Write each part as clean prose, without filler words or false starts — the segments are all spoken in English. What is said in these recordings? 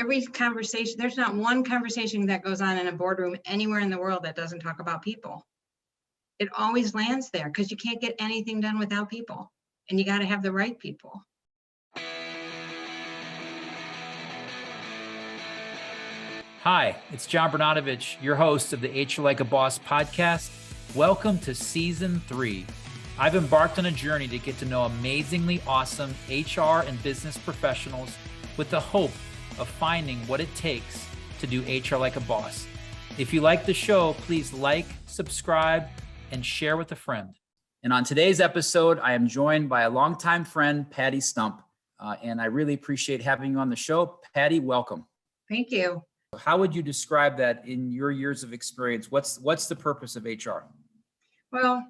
every conversation, there's not one conversation that goes on in a boardroom anywhere in the world that doesn't talk about people. It always lands there because you can't get anything done without people, and you got to have the right people. Hi, it's John Bernatovich, your host of the HR Like a Boss podcast. Welcome to Season 3. I've embarked on a journey to get to know amazingly awesome HR and business professionals with the hope of finding what it takes to do HR like a boss. If you like the show, please like, subscribe, and share with a friend. And on today's episode, I am joined by a longtime friend, Patti Stumpp, and I really appreciate having you on the show. Patti, welcome. Thank you. How would you describe that in your years of experience? What's the purpose of HR? Well,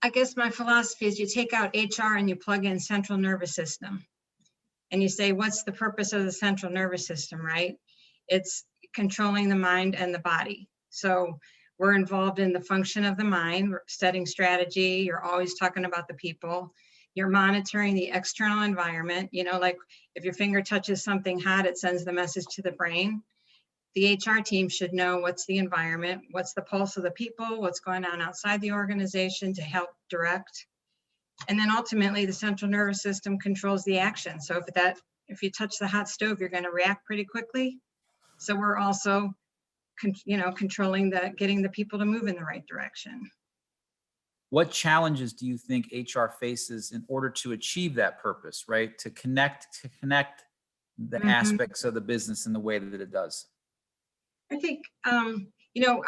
I guess my philosophy is you take out HR and you plug in central nervous system. And you say, what's the purpose of the central nervous system, right? It's controlling the mind and the body. So we're involved in the function of the mind, we're setting strategy. You're always talking about the people. You're monitoring the external environment. You know, like if your finger touches something hot, it sends the message to the brain. The HR team should know what's the environment, what's the pulse of the people, what's going on outside the organization to help direct. And then ultimately the central nervous system controls the action. So if you touch the hot stove, you're going to react pretty quickly. So we're also, controlling getting the people to move in the right direction. What challenges do you think HR faces in order to achieve that purpose, right? To connect the aspects of the business in the way that it does? I think,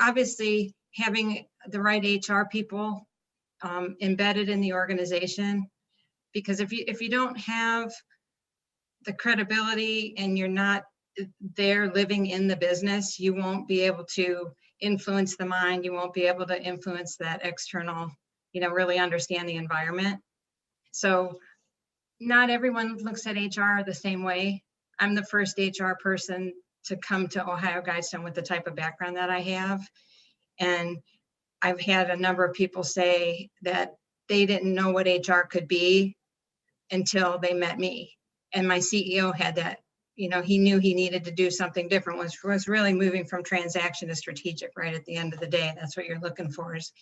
obviously having the right HR people embedded in the organization, because if you don't have the credibility and you're not there living in the business, you won't be able to influence the mind. You won't be able to influence that external, really understand the environment. So not everyone looks at HR the same way. I'm the first HR person to come to OhioGuidestone with the type of background that I have. And I've had a number of people say that they didn't know what HR could be until they met me. And my CEO had that, he knew he needed to do something different, was really moving from transaction to strategic, right? At the end of the day, that's what you're looking for, is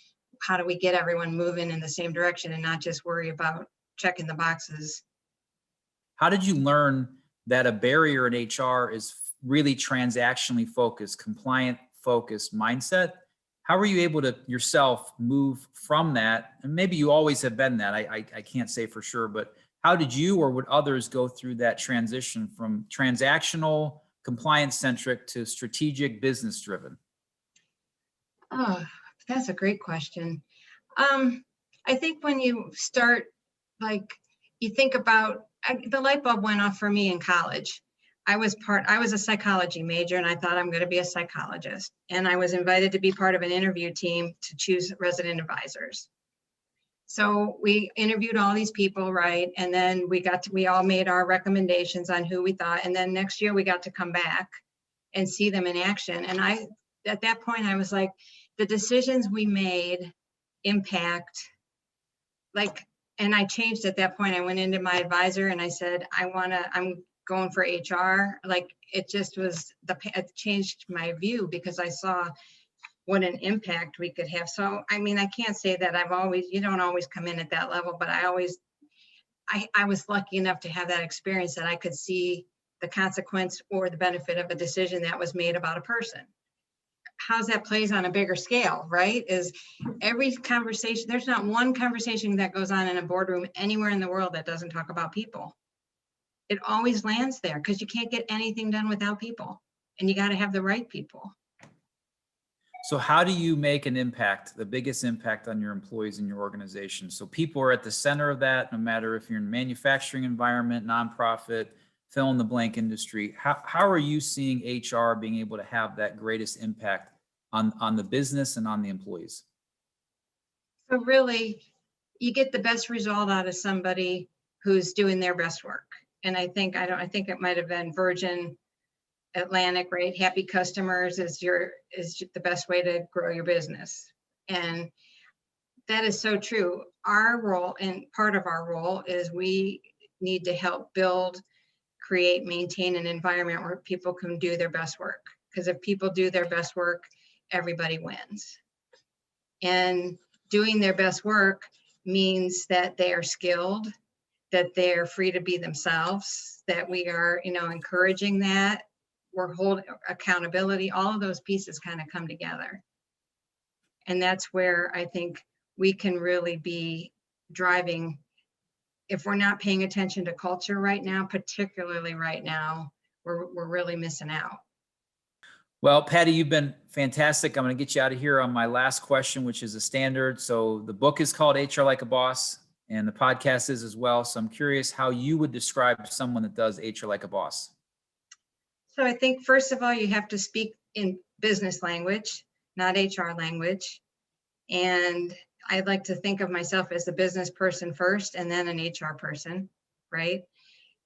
how do we get everyone moving in the same direction and not just worry about checking the boxes. How did you learn that a barrier in HR is really transactionally focused, compliant focused mindset? How were you able to yourself move from that? And maybe you always have been that. I can't say for sure, but how did you or would others go through that transition from transactional, compliance centric to strategic, business driven? Oh, that's a great question. I think when you start, you think about, the light bulb went off for me in college. I was a psychology major and I thought I'm going to be a psychologist. And I was invited to be part of an interview team to choose resident advisors. So we interviewed all these people, right? And then we all made our recommendations on who we thought. And then next year we got to come back and see them in action. And at that point, I was like, the decisions we made impact, and I changed at that point. I went into my advisor and I said, I'm going for HR. It just was, it changed my view because I saw what an impact we could have. So, I can't say that you don't always come in at that level, but I was lucky enough to have that experience that I could see the consequence or the benefit of a decision that was made about a person. How that plays on a bigger scale, right? Is every conversation, there's not one conversation that goes on in a boardroom anywhere in the world that doesn't talk about people. It always lands there because you can't get anything done without people, and you got to have the right people. So how do you make an impact, the biggest impact on your employees in your organization? So people are at the center of that, no matter if you're in manufacturing environment, nonprofit, fill in the blank industry. How are you seeing HR being able to have that greatest impact on the business and on the employees? So really, you get the best result out of somebody who's doing their best work. And I think it might have been Virgin Atlantic, right? Happy customers is the best way to grow your business. And that is so true. Our role, and part of our role, is we need to help build, maintain an environment where people can do their best work. Because if people do their best work, everybody wins. And doing their best work means that they are skilled, that they're free to be themselves, that we are, encouraging that, we're holding accountability, all of those pieces kind of come together. And that's where I think we can really be driving. If we're not paying attention to culture right now, particularly right now, we're really missing out. Well, Patti, you've been fantastic. I'm going to get you out of here on my last question, which is a standard. So the book is called HR Like a Boss, and the podcast is as well. So I'm curious how you would describe someone that does HR like a boss. So I think, first of all, you have to speak in business language, not HR language. And I'd like to think of myself as a business person first and then an HR person, right?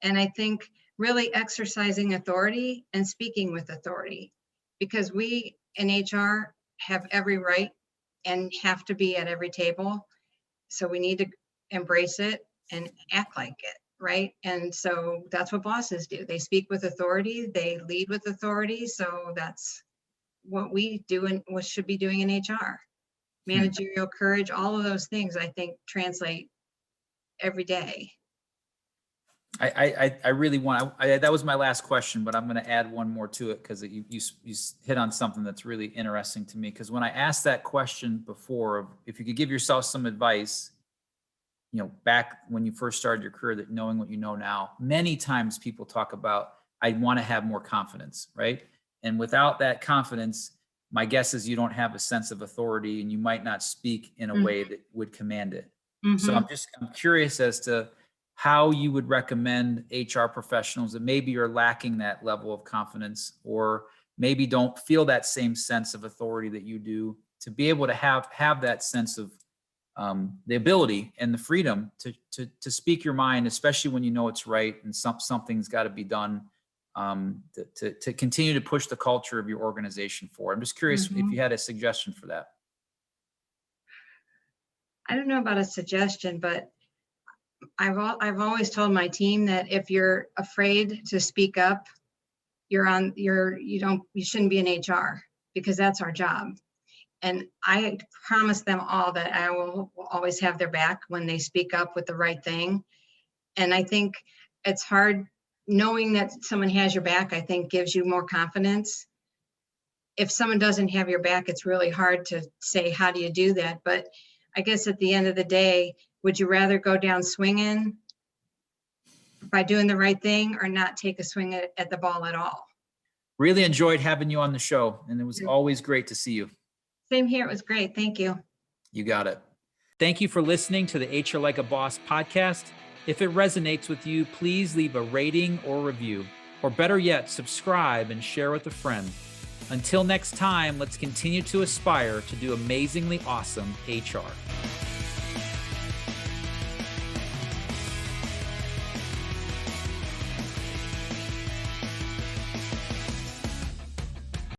And I think really exercising authority and speaking with authority, because we in HR have every right and have to be at every table. So we need to embrace it and act like it, right? And so that's what bosses do. They speak with authority, they lead with authority. So that's what we do and what should be doing in HR. Managerial courage, all of those things, I think, translate every day. I really want, that was my last question, but I'm going to add one more to it because you hit on something that's really interesting to me. Because when I asked that question before, if you could give yourself some advice, back when you first started your career, that knowing what you know now, many times people talk about, I want to have more confidence, right? And without that confidence, my guess is you don't have a sense of authority and you might not speak in a way that would command it. So I'm curious as to how you would recommend HR professionals that maybe are lacking that level of confidence or maybe don't feel that same sense of authority that you do, to be able to have that sense of the ability and the freedom to speak your mind, especially when you know it's right and something's got to be done to continue to push the culture of your organization forward. I'm just curious if you had a suggestion for that. I don't know about a suggestion, but I've always told my team that if you're afraid to speak up, you shouldn't be in HR, because that's our job. And I promise them all that I will always have their back when they speak up with the right thing. And I think it's hard knowing that someone has your back, I think gives you more confidence. If someone doesn't have your back, it's really hard to say, how do you do that? But I guess at the end of the day, would you rather go down swinging by doing the right thing or not take a swing at the ball at all? Really enjoyed having you on the show, and it was always great to see you. Same here. It was great. Thank you. You got it. Thank you for listening to the HR Like a Boss podcast. If it resonates with you, please leave a rating or review, or better yet, subscribe and share with a friend. Until next time, let's continue to aspire to do amazingly awesome HR.